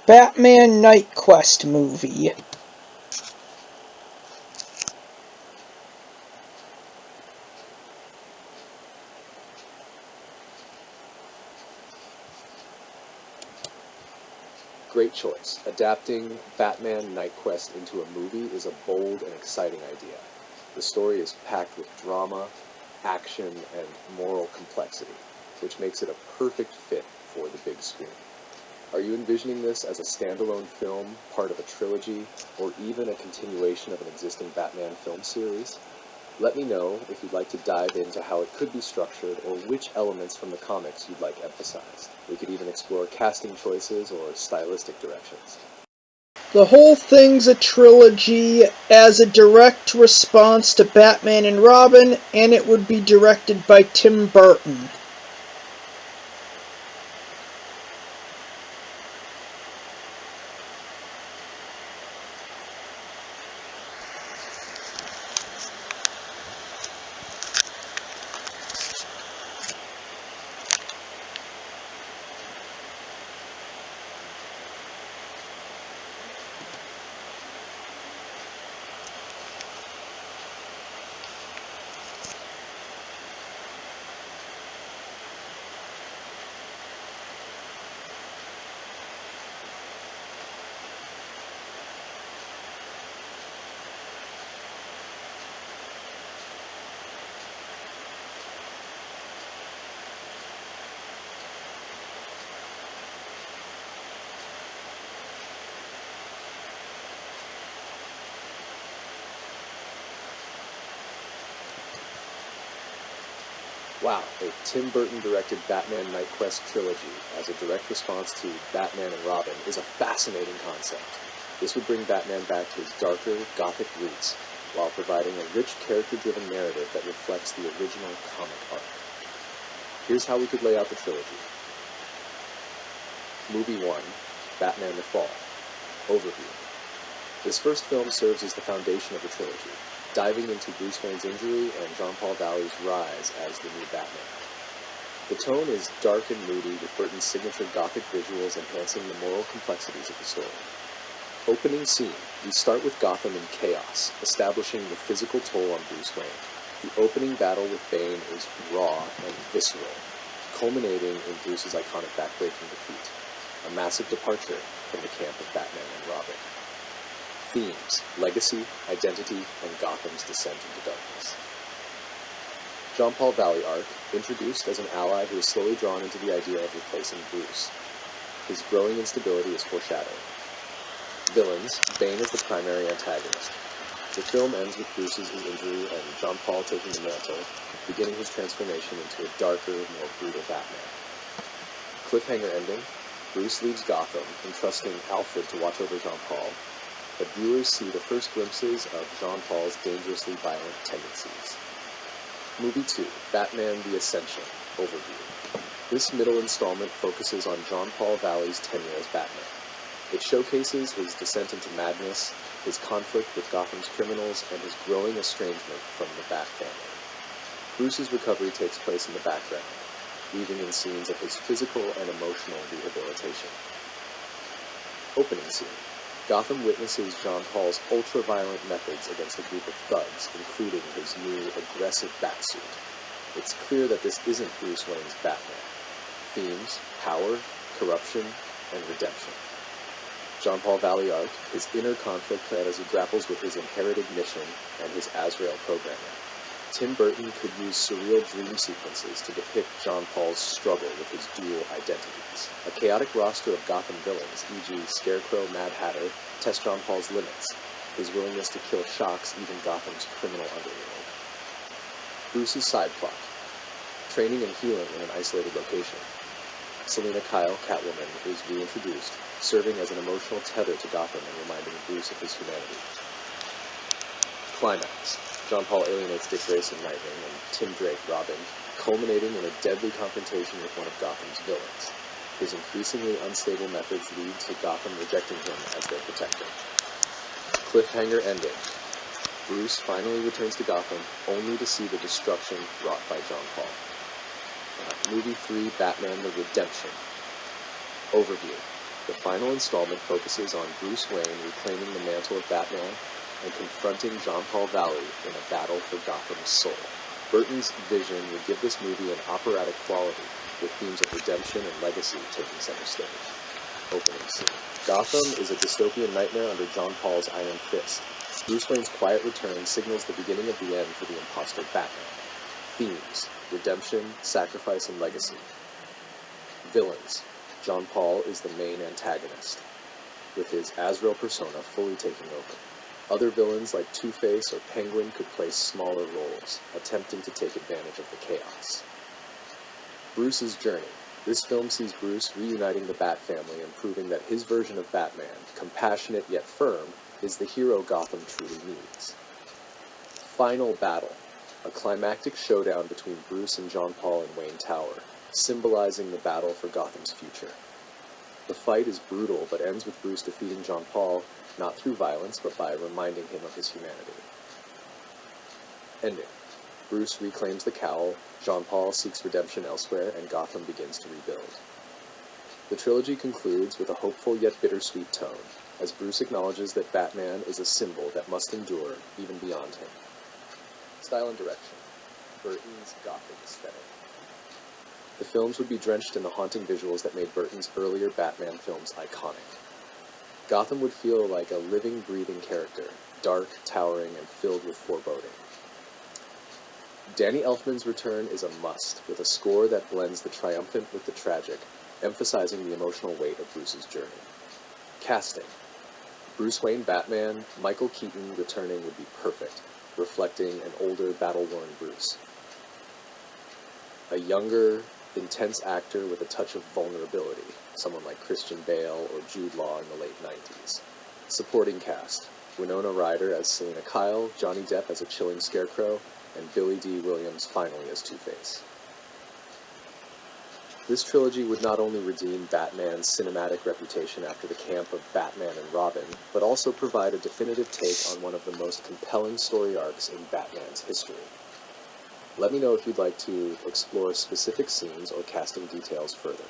Batman Night Quest movie. Great choice. Adapting Batman Night Quest into a movie is a bold and exciting idea. The story is packed with drama, action, and moral complexity, which makes it a perfect fit for the big screen. Are you envisioning this as a standalone film, part of a trilogy, or even a continuation of an existing Batman film series? Let me know if you'd like to dive into how it could be structured or which elements from the comics you'd like emphasized. We could even explore casting choices or stylistic directions. The whole thing's a trilogy as a direct response to Batman and Robin, and it would be directed by Tim Burton. Wow, a Tim Burton-directed Batman Night Quest trilogy as a direct response to Batman and Robin is a fascinating concept. This would bring Batman back to his darker, gothic roots, while providing a rich character-driven narrative that reflects the original comic arc. Here's how we could lay out the trilogy. Movie 1, Batman the Fall. Overview. This first film serves as the foundation of the trilogy, diving into Bruce Wayne's injury and Jean-Paul Valley's rise as the new Batman. The tone is dark and moody, with Burton's signature gothic visuals enhancing the moral complexities of the story. Opening scene, we start with Gotham in chaos, establishing the physical toll on Bruce Wayne. The opening battle with Bane is raw and visceral, culminating in Bruce's iconic backbreaking defeat, a massive departure from the camp of Batman and Robin. Themes: legacy, identity, and Gotham's descent into darkness. Jean-Paul Valley arc, introduced as an ally who is slowly drawn into the idea of replacing Bruce. His growing instability is foreshadowed. Villains, Bane is the primary antagonist. The film ends with Bruce's injury and Jean-Paul taking the mantle, beginning his transformation into a darker, more brutal Batman. Cliffhanger ending, Bruce leaves Gotham, entrusting Alfred to watch over Jean-Paul, but viewers see the first glimpses of Jean-Paul's dangerously violent tendencies. Movie 2, Batman the Ascension, Overview. This middle installment focuses on Jean-Paul Valley's tenure as Batman. It showcases his descent into madness, his conflict with Gotham's criminals, and his growing estrangement from the Bat family. Bruce's recovery takes place in the background, weaving in scenes of his physical and emotional rehabilitation. Opening scene. Gotham witnesses Jean-Paul's ultra-violent methods against a group of thugs, including his new aggressive batsuit. It's clear that this isn't Bruce Wayne's Batman. Themes: power, corruption, and redemption. Jean-Paul Valley arc, his inner conflict as he grapples with his inherited mission and his Azrael programming. Tim Burton could use surreal dream sequences to depict Jean-Paul's struggle with his dual identities. A chaotic roster of Gotham villains, e.g. Scarecrow, Mad Hatter, test Jean-Paul's limits, his willingness to kill shocks even Gotham's criminal underworld. Bruce's side plot. Training and healing in an isolated location. Selina Kyle, Catwoman, is reintroduced, serving as an emotional tether to Gotham and reminding Bruce of his humanity. Climax. Jean-Paul alienates Dick Grayson, Nightwing, and Tim Drake, Robin, culminating in a deadly confrontation with one of Gotham's villains. His increasingly unstable methods lead to Gotham rejecting him as their protector. Cliffhanger ending. Bruce finally returns to Gotham, only to see the destruction wrought by Jean-Paul. Movie 3, Batman the Redemption. Overview. The final installment focuses on Bruce Wayne reclaiming the mantle of Batman and confronting Jean-Paul Valley in a battle for Gotham's soul. Burton's vision would give this movie an operatic quality, with themes of redemption and legacy taking center stage. Opening scene. Gotham is a dystopian nightmare under John Paul's iron fist. Bruce Wayne's quiet return signals the beginning of the end for the imposter Batman. Themes: redemption, sacrifice, and legacy. Villains. John Paul is the main antagonist, with his Azrael persona fully taking over. Other villains like Two-Face or Penguin could play smaller roles, attempting to take advantage of the chaos. Bruce's journey. This film sees Bruce reuniting the Bat family and proving that his version of Batman, compassionate yet firm, is the hero Gotham truly needs. Final battle. A climactic showdown between Bruce and John Paul in Wayne Tower, symbolizing the battle for Gotham's future. The fight is brutal, but ends with Bruce defeating John Paul, not through violence, but by reminding him of his humanity. Ending. Bruce reclaims the cowl, John Paul seeks redemption elsewhere, and Gotham begins to rebuild. The trilogy concludes with a hopeful yet bittersweet tone, as Bruce acknowledges that Batman is a symbol that must endure even beyond him. Style and direction. Burton's Gothic aesthetic. The films would be drenched in the haunting visuals that made Burton's earlier Batman films iconic. Gotham would feel like a living, breathing character, dark, towering, and filled with foreboding. Danny Elfman's return is a must, with a score that blends the triumphant with the tragic, emphasizing the emotional weight of Bruce's journey. Casting. Bruce Wayne Batman, Michael Keaton returning would be perfect, reflecting an older, battle-worn Bruce. A younger, intense actor with a touch of vulnerability, someone like Christian Bale or Jude Law in the late 90s. Supporting cast. Winona Ryder as Selina Kyle, Johnny Depp as a chilling scarecrow, and Billy D. Williams finally as Two-Face. This trilogy would not only redeem Batman's cinematic reputation after the camp of Batman and Robin, but also provide a definitive take on one of the most compelling story arcs in Batman's history. Let me know if you'd like to explore specific scenes or casting details further.